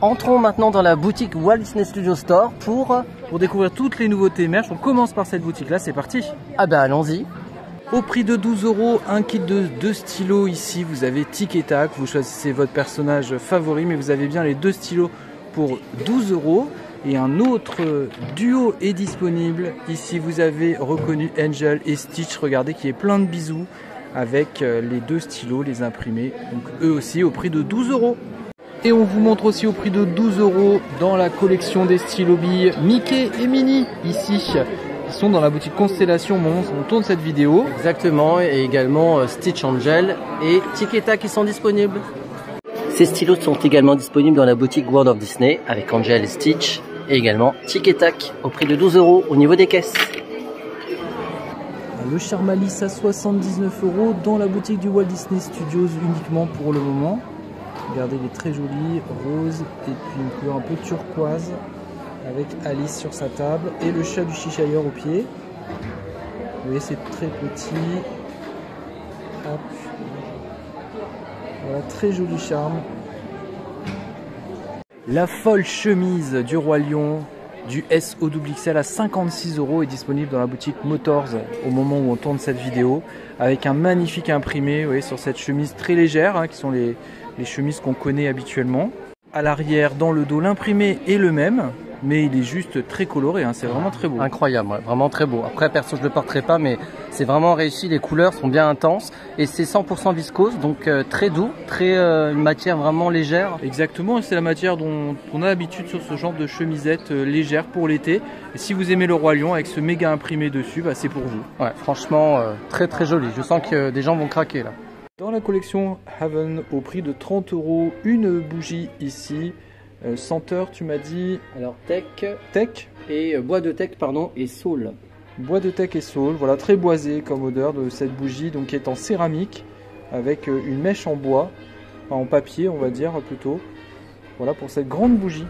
Entrons maintenant dans la boutique Walt Disney Studio Store pour découvrir toutes les nouveautés merch. On commence par cette boutique là, c'est parti. Ah ben allons-y. Au prix de 12 €, un kit de 2 stylos ici, vous avez Tic et Tac, vous choisissez votre personnage favori, mais vous avez bien les 2 stylos pour 12 €. Et un autre duo est disponible. Ici vous avez reconnu Angel et Stitch, regardez qui est plein de bisous avec les 2 stylos, les imprimés, donc eux aussi au prix de 12 €. Et on vous montre aussi au prix de 12 € dans la collection des stylos billes Mickey et Minnie ici. Ils sont dans la boutique Constellation on tourne cette vidéo. Exactement, et également Stitch, Angel et Tic et Tac qui sont disponibles. Ces stylos sont également disponibles dans la boutique World of Disney avec Angel et Stitch et également Tic et Tac au prix de 12 € au niveau des caisses. Le Charmalis à 79 € dans la boutique du Walt Disney Studios uniquement pour le moment. Regardez, il est très joli, rose et puis une couleur un peu turquoise avec Alice sur sa table et le chat du Cheshire au pied. Vous voyez, c'est très petit. Hop. Voilà, très joli charme. La folle chemise du Roi Lion du SOXXL à 56 € est disponible dans la boutique Motors au moment où on tourne cette vidéo avec un magnifique imprimé, vous voyez, sur cette chemise très légère qui sont les chemises qu'on connaît habituellement. À l'arrière, dans le dos, l'imprimé est le même, mais il est juste très coloré, c'est vraiment très beau. Incroyable, ouais, vraiment très beau. Après, perso, je ne le porterai pas, mais c'est vraiment réussi. Les couleurs sont bien intenses et c'est 100% viscose, donc très doux, une matière vraiment légère. Exactement, et c'est la matière dont on a l'habitude sur ce genre de chemisette légère pour l'été. Et si vous aimez le Roi Lion avec ce méga imprimé dessus, c'est pour vous. Ouais, franchement, très très joli. Je sens que des gens vont craquer là. Dans la collection Haven, au prix de 30 €, une bougie ici. Senteur, tu m'as dit. Alors Tech et bois de Tech, pardon, et Soul. Bois de Tech et Soul, voilà, très boisé comme odeur de cette bougie, donc qui est en céramique avec une mèche en bois, enfin en papier on va dire plutôt. Voilà pour cette grande bougie.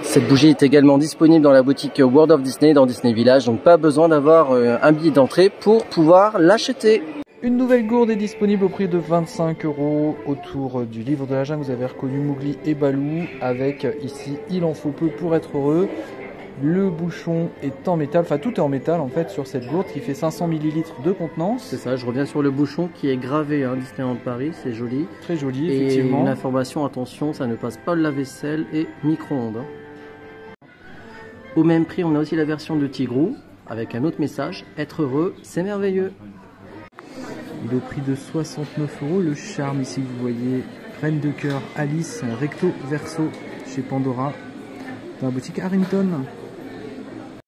Cette bougie est également disponible dans la boutique World of Disney dans Disney Village, donc pas besoin d'avoir un billet d'entrée pour pouvoir l'acheter. Une nouvelle gourde est disponible au prix de 25 € autour du livre de la jungle. Vous avez reconnu Mowgli et Baloo avec ici il en faut peu pour être heureux. Le bouchon est en métal, enfin tout est en métal en fait sur cette gourde qui fait 500 ml de contenance. C'est ça, je reviens sur le bouchon qui est gravé Disneyland Paris, c'est joli. Très joli, et effectivement. Une information, attention, ça ne passe pas le lave-vaisselle et micro-ondes. Au même prix, on a aussi la version de Tigrou avec un autre message, être heureux, c'est merveilleux. Il est au prix de 69 €. Le charme ici, vous voyez, Reine de cœur Alice recto verso chez Pandora dans la boutique Harrington.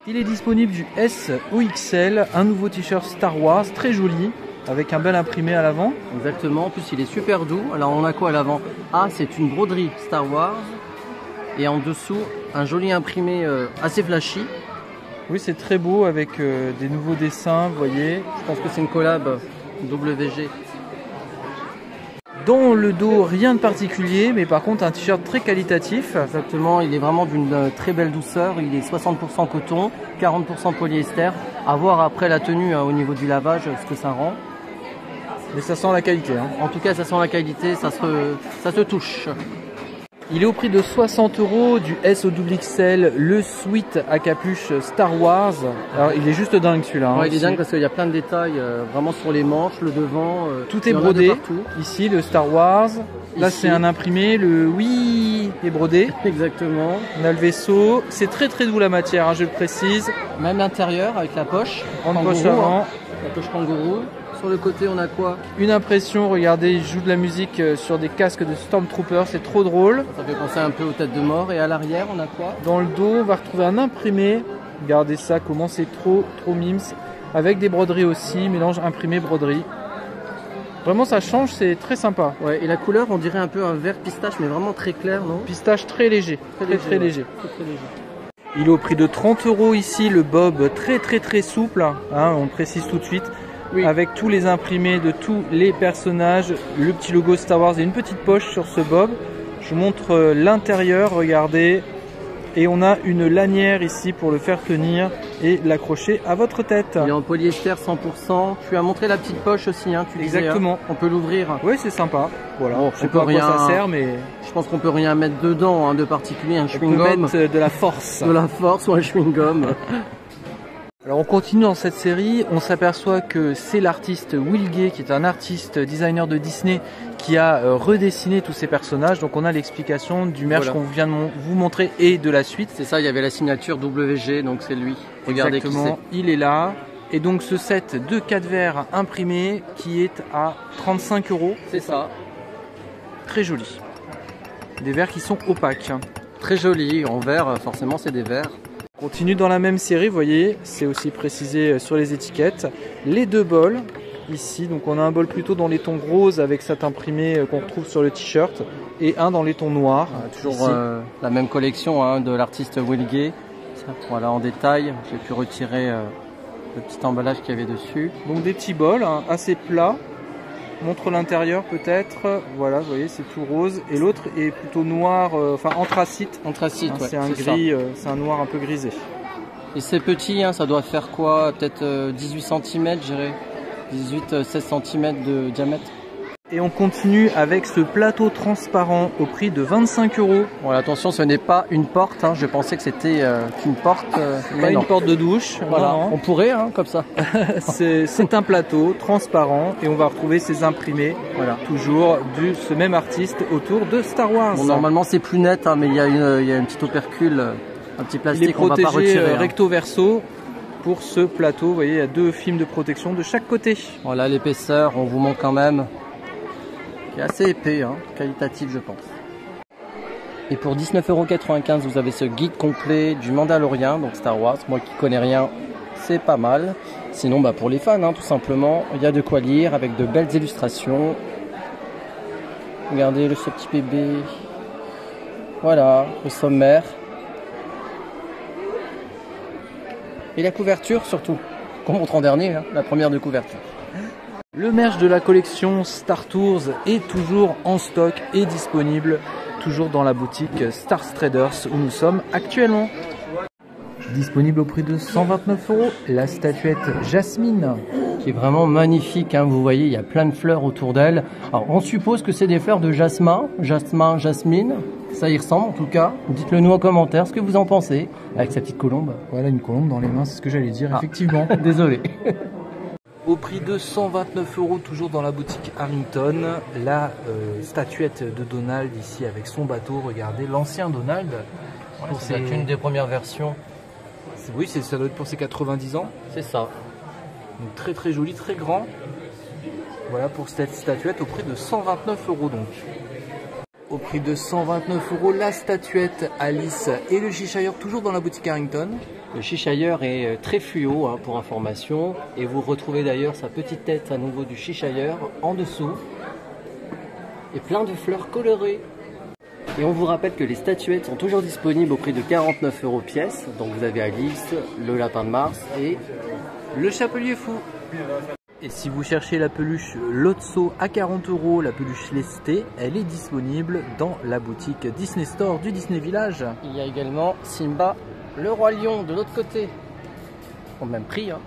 Il est disponible du SOXL, un nouveau t-shirt Star Wars très joli avec un bel imprimé à l'avant. Exactement, en plus il est super doux. Alors on a quoi à l'avant? Ah, c'est une broderie Star Wars et en dessous un joli imprimé assez flashy. Oui, c'est très beau avec des nouveaux dessins, vous voyez. Je pense que c'est une collab WG. Dans le dos, rien de particulier, mais par contre un t-shirt très qualitatif. Exactement, il est vraiment d'une très belle douceur. Il est 60% coton, 40% polyester. À voir après la tenue au niveau du lavage, ce que ça rend. Mais ça sent la qualité. En tout cas, ça sent la qualité, ça se touche. Il est au prix de 60 € du SOXL, le sweat à capuche Star Wars. Alors il est juste dingue celui-là. Ouais, il est dingue parce qu'il y a plein de détails vraiment sur les manches, le devant. Tout est brodé. Ici le Star Wars. Là c'est un imprimé, le oui est brodé. Exactement. On a le vaisseau. C'est très très doux la matière, je le précise. Même l'intérieur avec la poche. En poche avant. La poche kangourou. Sur le côté, on a quoi? Une impression, regardez, il joue de la musique sur des casques de Stormtroopers, c'est trop drôle. Ça fait penser un peu aux têtes de mort. Et à l'arrière, on a quoi? Dans le dos, on va retrouver un imprimé. Regardez ça, comment c'est trop mimes. Avec des broderies aussi, mélange imprimé-broderie. Vraiment, ça change, c'est très sympa. Ouais, et la couleur, on dirait un peu un vert pistache, mais vraiment très clair, non? Pistache très léger, très léger. Léger. Il est au prix de 30 € ici, le bob très souple, on précise tout de suite. Oui. Avec tous les imprimés de tous les personnages, le petit logo Star Wars et une petite poche sur ce bob. Je vous montre l'intérieur, regardez. Et on a une lanière ici pour le faire tenir. et l'accrocher à votre tête. Il est en polyester 100%. Tu as montré la petite poche aussi, hein, tu disais, Exactement. hein. On peut l'ouvrir. Oui, c'est sympa. Voilà. Bon, Je sais pas à quoi ça sert, mais je pense qu'on peut rien mettre dedans, hein, de particulier, un on peut chewing-gum. mettre de la force. De la force ou un chewing-gum. Alors on continue dans cette série, on s'aperçoit que c'est l'artiste Will Gay, qui est un artiste designer de Disney, qui a redessiné tous ces personnages. Donc on a l'explication du merch Voilà. qu'on vient de vous montrer et de la suite. C'est ça, il y avait la signature WG, donc c'est lui. Regardez qui Exactement, il est là. Et donc ce set de 4 verres imprimés qui est à 35 €. c'est. C'est ça. Très joli. Des verres qui sont opaques. Très joli, en verre, forcément c'est des verres. On continue dans la même série, vous voyez, c'est aussi précisé sur les étiquettes. Les 2 bols, ici, donc on a un bol plutôt dans les tons roses avec cet imprimé qu'on retrouve sur le t-shirt, et un dans les tons noirs. Toujours la même collection, hein, de l'artiste Will Gay. Voilà, en détail, j'ai pu retirer le petit emballage qu'il y avait dessus. Donc des petits bols, hein, assez plats. Montre l'intérieur peut-être, voilà, vous voyez, c'est tout rose. Et l'autre est plutôt noir, enfin anthracite. Anthracite, Hein, ouais, c'est un c'est gris, c'est un noir un peu grisé. Et c'est petit, hein, ça doit faire quoi? Peut-être 18 cm, je dirais. 18-16 cm de diamètre. Et on continue avec ce plateau transparent au prix de 25 €. Voilà, attention, ce n'est pas une porte, hein. Je pensais que c'était une porte. Pas Mais non. une porte de douche, Voilà, non, non. on pourrait, hein, comme ça. C'est un plateau transparent et on va retrouver ces imprimés, Voilà. toujours de ce même artiste autour de Star Wars. Bon, normalement c'est plus net, hein, mais il y a une petite opercule, un petit Il est plastique qu'on va pas protégé retirer. Hein. recto verso pour ce plateau. Vous voyez, il y a 2 films de protection de chaque côté. Voilà l'épaisseur, on vous montre quand même. Qui est assez épais, hein, qualitatif je pense. Et pour 19,95 €, vous avez ce guide complet du Mandalorian, donc Star Wars. Moi qui connais rien, c'est pas mal. Sinon, bah, pour les fans, hein, tout simplement, il y a de quoi lire avec de belles illustrations. Regardez ce petit bébé. Voilà, le sommaire. Et la couverture surtout, qu'on montre en dernier, hein, la première de couverture. Le merch de la collection Star Tours est toujours en stock et disponible, toujours dans la boutique Star Traders où nous sommes actuellement. Disponible au prix de 129 €, la statuette Jasmine. Qui est vraiment magnifique, hein. Vous voyez, il y a plein de fleurs autour d'elle. Alors on suppose que c'est des fleurs de jasmin, jasmine, ça y ressemble en tout cas. Dites-le nous en commentaire ce que vous en pensez, avec sa petite colombe. Voilà, une colombe dans les mains, c'est ce que j'allais dire, effectivement. Désolé. Au prix de 129 €, toujours dans la boutique Harrington, la statuette de Donald ici avec son bateau, regardez, l'ancien Donald. Ouais, c'est une des premières versions. Oui, ça doit être pour ses 90 ans. C'est ça. Donc très très joli, très grand. Voilà pour cette statuette au prix de 129 € donc. Au prix de 129 €, la statuette Alice et le Cheshire, toujours dans la boutique Harrington. Le Cheshire est très fluo, hein, pour information. Et vous retrouvez d'ailleurs sa petite tête à nouveau du Cheshire en dessous. Et plein de fleurs colorées. Et on vous rappelle que les statuettes sont toujours disponibles au prix de 49 € pièce. Donc vous avez Alice, le lapin de Mars et le chapelier fou. Et si vous cherchez la peluche Lotso à 40 €, la peluche lestée, elle est disponible dans la boutique Disney Store du Disney Village. il y a également Simba, le roi lion de l'autre côté. Au même prix, hein.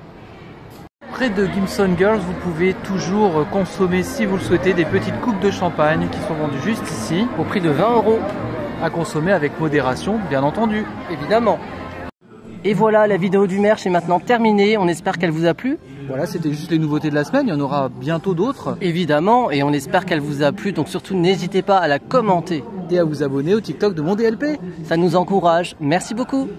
Près de Gimson Girls, vous pouvez toujours consommer, si vous le souhaitez, des petites coupes de champagne qui sont vendues juste ici, Au prix de 20 €. à consommer avec modération, bien entendu. Évidemment. Et voilà, la vidéo du merch est maintenant terminée. On espère qu'elle vous a plu. Voilà, c'était juste les nouveautés de la semaine, il y en aura bientôt d'autres. Évidemment, et on espère qu'elle vous a plu. Donc surtout, n'hésitez pas à la commenter. Et à vous abonner au TikTok de Mon DLP. Ça nous encourage. Merci beaucoup.